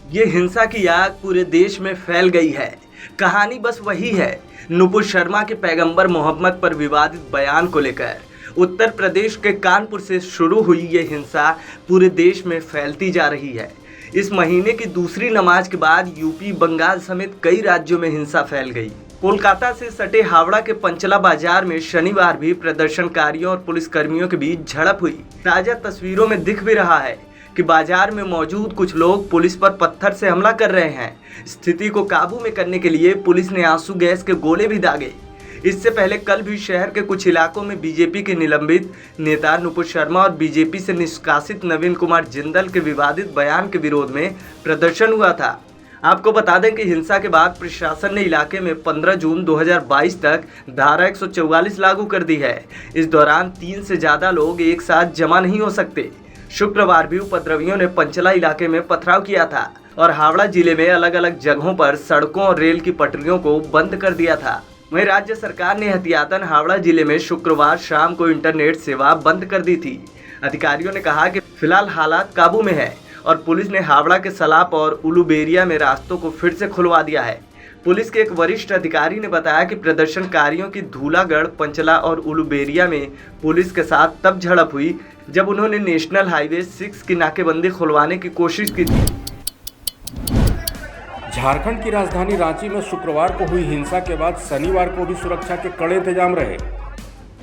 ये हिंसा की आग पूरे देश में फैल गई है। कहानी बस वही है, नुपुर शर्मा के पैगंबर मोहम्मद पर विवादित बयान को लेकर। उत्तर प्रदेश के कानपुर से शुरू हुई ये हिंसा पूरे देश में फैलती जा रही है। इस महीने की दूसरी नमाज के बाद यूपी, बंगाल समेत कई राज्यों में हिंसा फैल गई। कोलकाता से सटे हावड़ा के पंचला बाजार में शनिवार भी प्रदर्शनकारियों और पुलिसकर्मियों के बीच झड़प हुई। ताजा तस्वीरों में दिख भी रहा है कि बाजार में मौजूद कुछ लोग पुलिस पर पत्थर से हमला कर रहे हैं। स्थिति को काबू में करने के लिए पुलिस ने आंसू गैस के गोले भी दागे। इससे पहले कल भी शहर के कुछ इलाकों में बीजेपी के निलंबित नेता नुपुर शर्मा और बीजेपी से निष्कासित नवीन कुमार जिंदल के विवादित बयान के विरोध में प्रदर्शन हुआ था। आपको बता दें कि हिंसा के बाद प्रशासन ने इलाके में 15 जून 2022 तक धारा 144 लागू कर दी है। इस दौरान 3 से ज़्यादा लोग एक साथ जमा नहीं हो सकते। शुक्रवार भी उपद्रवियों ने पंचला इलाके में पथराव किया था और हावड़ा जिले में अलग अलग जगहों पर सड़कों और रेल की पटरियों को बंद कर दिया था। वहीं राज्य सरकार ने एहतियातन हावड़ा जिले में शुक्रवार शाम को इंटरनेट सेवा बंद कर दी थी। अधिकारियों ने कहा कि फिलहाल हालात काबू में है और पुलिस ने हावड़ा के सलाप और उलूबेरिया में रास्तों को फिर से खुलवा दिया है। पुलिस के एक वरिष्ठ अधिकारी ने बताया कि प्रदर्शनकारियों की धूलागढ़, पंचला और उलूबेरिया में पुलिस के साथ तब झड़प हुई जब उन्होंने नेशनल हाईवे 6 की नाकेबंदी खुलवाने की कोशिश की थी। झारखंड की राजधानी रांची में शुक्रवार को हुई हिंसा के बाद शनिवार को भी सुरक्षा के कड़े इंतजाम रहे।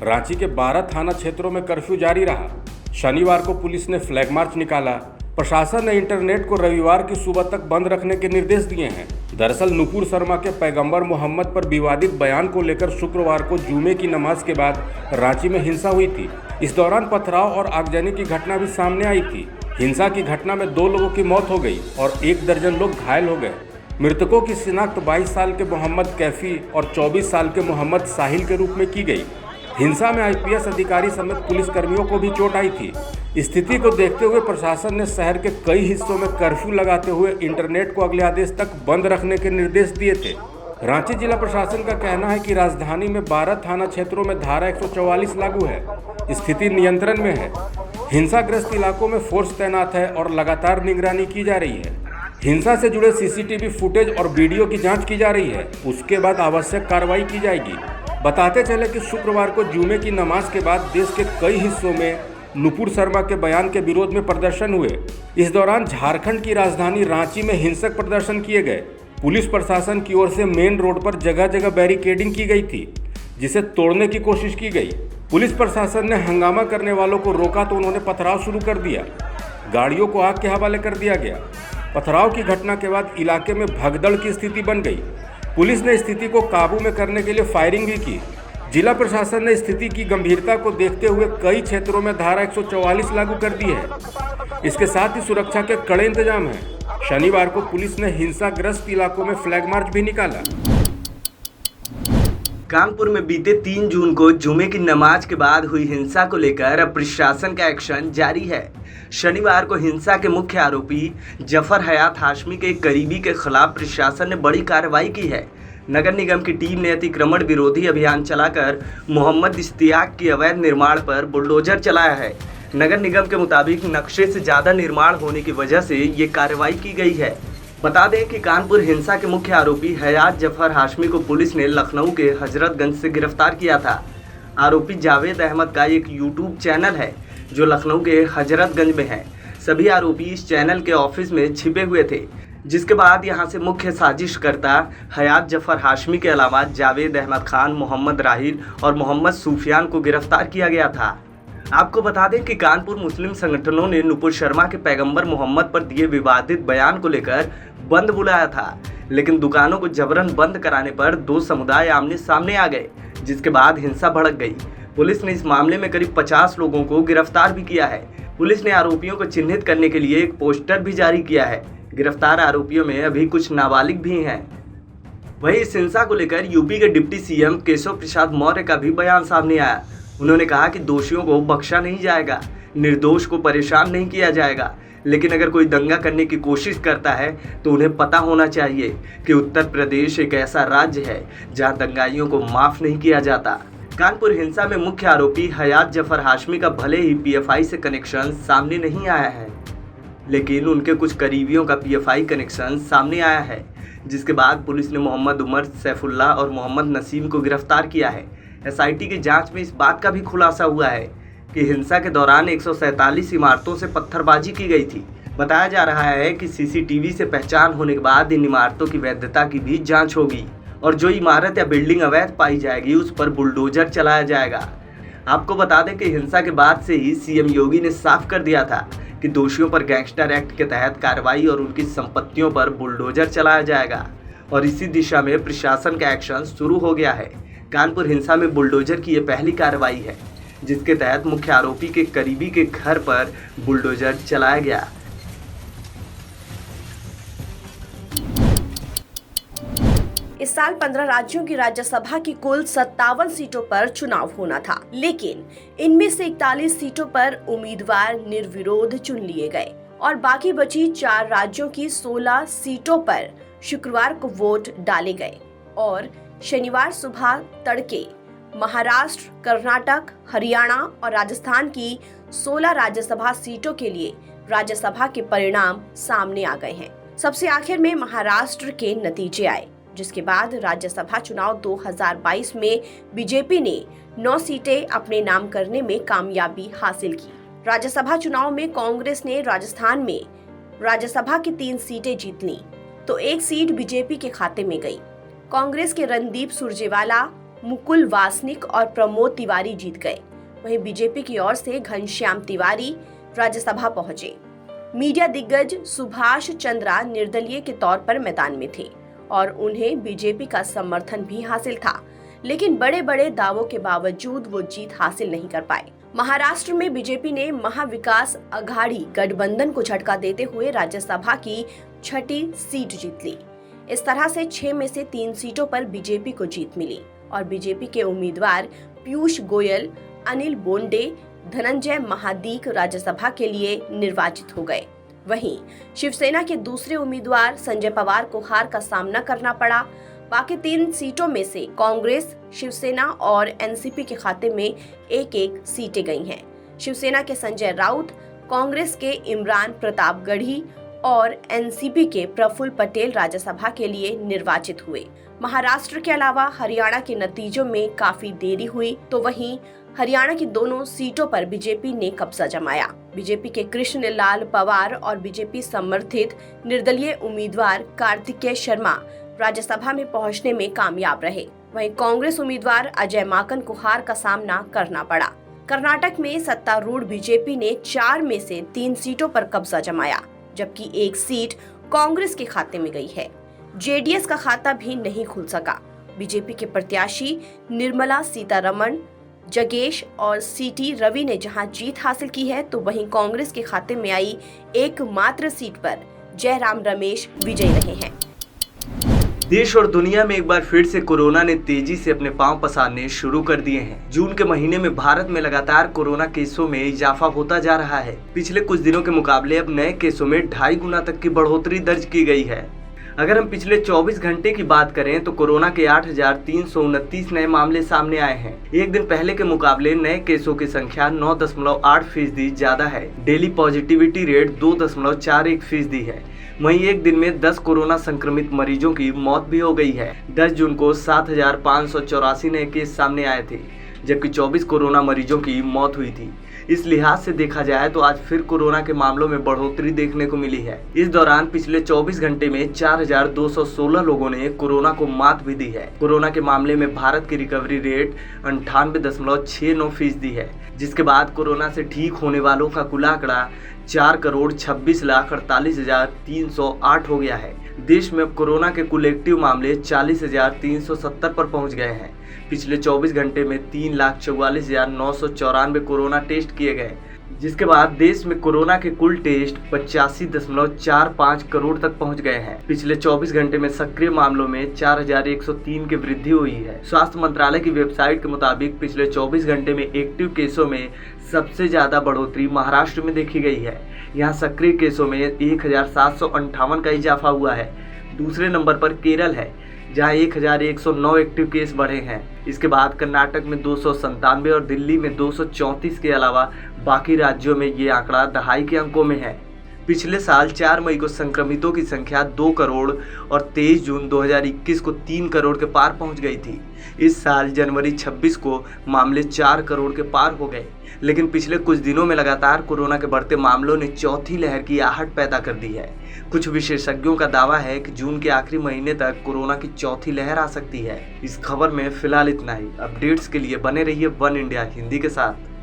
रांची के 12 थाना क्षेत्रों में कर्फ्यू जारी रहा। शनिवार को पुलिस ने फ्लैग मार्च निकाला। प्रशासन ने इंटरनेट को रविवार की सुबह तक बंद रखने के निर्देश दिए हैं। दरअसल नुपुर शर्मा के पैगंबर मोहम्मद पर विवादित बयान को लेकर शुक्रवार को जुमे की नमाज के बाद रांची में हिंसा हुई थी। इस दौरान पथराव और आगजनी की घटना भी सामने आई थी। हिंसा की घटना में 2 लोगों की मौत हो गई और 1 दर्जन लोग घायल हो गए। मृतकों की शिनाख्त 22 साल के मोहम्मद कैफी और 24 साल के मोहम्मद साहिल के रूप में की गई। हिंसा में आईपीएस अधिकारी समेत पुलिसकर्मियों को भी चोट आई थी। स्थिति को देखते हुए प्रशासन ने शहर के कई हिस्सों में कर्फ्यू लगाते हुए इंटरनेट को अगले आदेश तक बंद रखने के निर्देश दिए थे। रांची जिला प्रशासन का कहना है कि राजधानी में 12 थाना क्षेत्रों में धारा 144 लागू है। स्थिति नियंत्रण में है। हिंसाग्रस्त इलाकों में फोर्स तैनात है और लगातार निगरानी की जा रही है। हिंसा से जुड़े सीसीटीवी फुटेज और वीडियो की जांच की जा रही है। उसके बाद आवश्यक कार्रवाई की जाएगी। बताते चले कि शुक्रवार को जुमे की नमाज के बाद देश के कई हिस्सों में नुपुर शर्मा के बयान के विरोध में प्रदर्शन हुए। इस दौरान झारखंड की राजधानी रांची में हिंसक प्रदर्शन किए गए। पुलिस प्रशासन की ओर से मेन रोड पर जगह जगह बैरिकेडिंग की गई थी, जिसे तोड़ने की कोशिश की गई। पुलिस प्रशासन ने हंगामा करने वालों को रोका तो उन्होंने पथराव शुरू कर दिया। गाड़ियों को आग के हवाले कर दिया गया। पथराव की घटना के बाद इलाके में भगदड़ की स्थिति बन गई। पुलिस ने स्थिति को काबू में करने के लिए फायरिंग भी की। जिला प्रशासन ने स्थिति की गंभीरता को देखते हुए कई क्षेत्रों में धारा 144 लागू कर दी है। इसके साथ ही सुरक्षा के कड़े इंतजाम हैं। शनिवार को पुलिस ने हिंसाग्रस्त इलाकों में फ्लैग मार्च भी निकाला। कानपुर में बीते 3 जून को जुमे की नमाज के बाद हुई हिंसा को लेकर अब प्रशासन का एक्शन जारी है। शनिवार को हिंसा के मुख्य आरोपी जफर हयात हाशमी के करीबी के खिलाफ प्रशासन ने बड़ी कार्रवाई की है। नगर निगम की टीम ने अतिक्रमण विरोधी अभियान चलाकर मोहम्मद इश्तियाक की अवैध निर्माण पर बुलडोजर चलाया है। नगर निगम के मुताबिक नक्शे से ज़्यादा निर्माण होने की वजह से ये कार्रवाई की गई है। बता दें कि कानपुर हिंसा के मुख्य आरोपी हयात जफर हाशमी को पुलिस ने लखनऊ के हजरतगंज से गिरफ्तार किया था। आरोपी जावेद अहमद का एक यूट्यूब चैनल है जो लखनऊ के हजरतगंज में है। सभी आरोपी इस चैनल के ऑफिस में छिपे हुए थे, जिसके बाद यहां से मुख्य साजिशकर्ता हयात जफर हाशमी के अलावा जावेद अहमद खान, मोहम्मद राहिल और मोहम्मद सूफियान को गिरफ्तार किया गया था। आपको बता दें कि कानपुर मुस्लिम संगठनों ने नुपुर शर्मा के पैगंबर मोहम्मद पर दिए विवादित बयान को लेकर बंद बुलाया था, लेकिन दुकानों को जबरन बंद कराने पर 2 समुदाय आमने सामने आ गए, जिसके बाद हिंसा भड़क गई। पुलिस ने इस मामले में करीब 50 लोगों को गिरफ्तार भी किया है। पुलिस ने आरोपियों को चिन्हित करने के लिए एक पोस्टर भी जारी किया है। गिरफ्तार आरोपियों में अभी कुछ नाबालिग भी हैं। वहीं इस हिंसा को लेकर यूपी के डिप्टी सीएम केशव प्रसाद मौर्य का भी बयान सामने आया। उन्होंने कहा कि दोषियों को बख्शा नहीं जाएगा, निर्दोष को परेशान नहीं किया जाएगा, लेकिन अगर कोई दंगा करने की कोशिश करता है तो उन्हें पता होना चाहिए कि उत्तर प्रदेश एक ऐसा राज्य है जहां दंगाइयों को माफ नहीं किया जाता। कानपुर हिंसा में मुख्य आरोपी हयात जफर हाशमी का भले ही पीएफआई से कनेक्शन सामने नहीं आया है, लेकिन उनके कुछ करीबियों का पीएफआई कनेक्शन सामने आया है, जिसके बाद पुलिस ने मोहम्मद उमर, सैफुल्लाह और मोहम्मद नसीम को गिरफ्तार किया है। एसआईटी की जांच में इस बात का भी खुलासा हुआ है कि हिंसा के दौरान 147 इमारतों से पत्थरबाजी की गई थी। बताया जा रहा है कि सीसीटीवी से पहचान होने के बाद इन इमारतों की वैधता की भी जांच होगी और जो इमारत या बिल्डिंग अवैध पाई जाएगी उस पर बुलडोजर चलाया जाएगा। आपको बता दें कि हिंसा के बाद से ही सीएम योगी ने साफ कर दिया था कि दोषियों पर गैंगस्टर एक्ट के तहत कार्रवाई और उनकी संपत्तियों पर बुलडोजर चलाया जाएगा और इसी दिशा में प्रशासन का एक्शन शुरू हो गया है। कानपुर हिंसा में बुलडोजर की ये पहली कार्रवाई है जिसके तहत मुख्य आरोपी के करीबी के घर पर बुलडोजर चलाया गया। इस साल 15 राज्यों की राज्यसभा की कुल 57 सीटों पर चुनाव होना था, लेकिन इनमें से 41 सीटों पर उम्मीदवार निर्विरोध चुन लिए गए और बाकी बची 4 राज्यों की 16 सीटों पर शुक्रवार को वोट डाले गए और शनिवार सुबह तड़के महाराष्ट्र, कर्नाटक, हरियाणा और राजस्थान की 16 राज्यसभा सीटों के लिए राज्यसभा के परिणाम सामने आ गए हैं। सबसे आखिर में महाराष्ट्र के नतीजे आए, जिसके बाद राज्यसभा चुनाव 2022 में बीजेपी ने 9 सीटें अपने नाम करने में कामयाबी हासिल की। राज्यसभा चुनाव में कांग्रेस ने राजस्थान में राज्यसभा की 3 सीटें जीत ली, तो 1 सीट बीजेपी के खाते में गई। कांग्रेस के रणदीप सुरजेवाला, मुकुल वासनिक और प्रमोद तिवारी जीत गए। वहीं बीजेपी की ओर से घनश्याम तिवारी राज्यसभा पहुंचे। मीडिया दिग्गज सुभाष चंद्रा निर्दलीय के तौर पर मैदान में थे और उन्हें बीजेपी का समर्थन भी हासिल था, लेकिन बड़े बड़े दावों के बावजूद वो जीत हासिल नहीं कर पाए। महाराष्ट्र में बीजेपी ने महाविकास अघाड़ी गठबंधन को झटका देते हुए राज्यसभा की 6ठी सीट जीत ली। इस तरह से 6 में से 3 सीटों पर बीजेपी को जीत मिली और बीजेपी के उम्मीदवार पीयूष गोयल, अनिल बोंडे, धनंजय महादीक राज्यसभा के लिए निर्वाचित हो गए। वहीं शिवसेना के दूसरे उम्मीदवार संजय पवार को हार का सामना करना पड़ा। बाकी 3 सीटों में से कांग्रेस, शिवसेना और एनसीपी के खाते में 1-1 सीटें गई हैं। शिवसेना के संजय राउत, कांग्रेस के इमरान प्रतापगढ़ी और एनसीपी के प्रफुल्ल पटेल राज्यसभा के लिए निर्वाचित हुए। महाराष्ट्र के अलावा हरियाणा के नतीजों में काफी देरी हुई, तो वहीं हरियाणा की दोनों सीटों पर बीजेपी ने कब्जा जमाया। बीजेपी के कृष्ण लाल पवार और बीजेपी समर्थित निर्दलीय उम्मीदवार कार्तिकेय शर्मा राज्यसभा में पहुंचने में कामयाब रहे। वहीं कांग्रेस उम्मीदवार अजय माकन को हार का सामना करना पड़ा। कर्नाटक में सत्तारूढ़ बीजेपी ने 4 में से 3 सीटों पर कब्जा जमाया, जबकि 1 सीट कांग्रेस के खाते में गई है। जेडीएस का खाता भी नहीं खुल सका। बीजेपी के प्रत्याशी निर्मला सीतारमण, जगेश और सीटी रवि ने जहां जीत हासिल की है, तो वहीं कांग्रेस के खाते में आई एकमात्र सीट पर जयराम रमेश विजयी रहे हैं। देश और दुनिया में एक बार फिर से कोरोना ने तेजी से अपने पांव पसारने शुरू कर दिए हैं। जून के महीने में भारत में लगातार कोरोना केसों में इजाफा होता जा रहा है। पिछले कुछ दिनों के मुकाबले अब नए केसों में 2.5 गुना तक की बढ़ोतरी दर्ज की गई है। अगर हम पिछले 24 घंटे की बात करें तो कोरोना के 8,329 नए मामले सामने आए हैं। एक दिन पहले के मुकाबले नए केसों की संख्या 9.8% ज्यादा है। डेली पॉजिटिविटी रेट 2.41% है। वहीं एक दिन में 10 कोरोना संक्रमित मरीजों की मौत भी हो गई है। 10 जून को 7,584 नए केस सामने आए थे, जबकि 24 कोरोना मरीजों की मौत हुई थी। इस लिहाज से देखा जाए तो आज फिर कोरोना के मामलों में बढ़ोतरी देखने को मिली है। इस दौरान पिछले 24 घंटे में 4,216 लोगों ने कोरोना को मात भी दी है। कोरोना के मामले में भारत की रिकवरी रेट 98.69% है, जिसके बाद कोरोना से ठीक होने वालों का कुल आंकड़ा 4,26,48,308 हो गया है। देश में अब कोरोना के कुल एक्टिव मामले 40,370 पर पहुंच गए हैं। पिछले 24 घंटे में 3,44,994 कोरोना टेस्ट किए गए, जिसके बाद देश में कोरोना के कुल टेस्ट 85.45 करोड़ तक पहुंच गए हैं। पिछले 24 घंटे में सक्रिय मामलों में 4,103 की वृद्धि हुई है। स्वास्थ्य मंत्रालय की वेबसाइट के मुताबिक पिछले 24 घंटे में एक्टिव केसों में सबसे ज्यादा बढ़ोतरी महाराष्ट्र में देखी गई है। यहाँ सक्रिय केसों में 1,758 का इजाफा हुआ है। दूसरे नंबर पर केरल है, जहां 1,109 एक्टिव केस बढ़े हैं। इसके बाद कर्नाटक में 297 और दिल्ली में 234 के अलावा बाकी राज्यों में ये आंकड़ा दहाई के अंकों में है। पिछले साल 4 मई को संक्रमितों की संख्या 2 करोड़ और 23 जून 2021 को 3 करोड़ के पार पहुंच गई थी। इस साल जनवरी 26 को मामले 4 करोड़ के पार हो गए। लेकिन पिछले कुछ दिनों में लगातार कोरोना के बढ़ते मामलों ने चौथी लहर की आहट पैदा कर दी है। कुछ विशेषज्ञों का दावा है कि जून के आखिरी महीने तक कोरोना की चौथी लहर आ सकती है। इस खबर में फिलहाल इतना ही। अपडेट्स के लिए बने रहिए वन इंडिया हिंदी के साथ।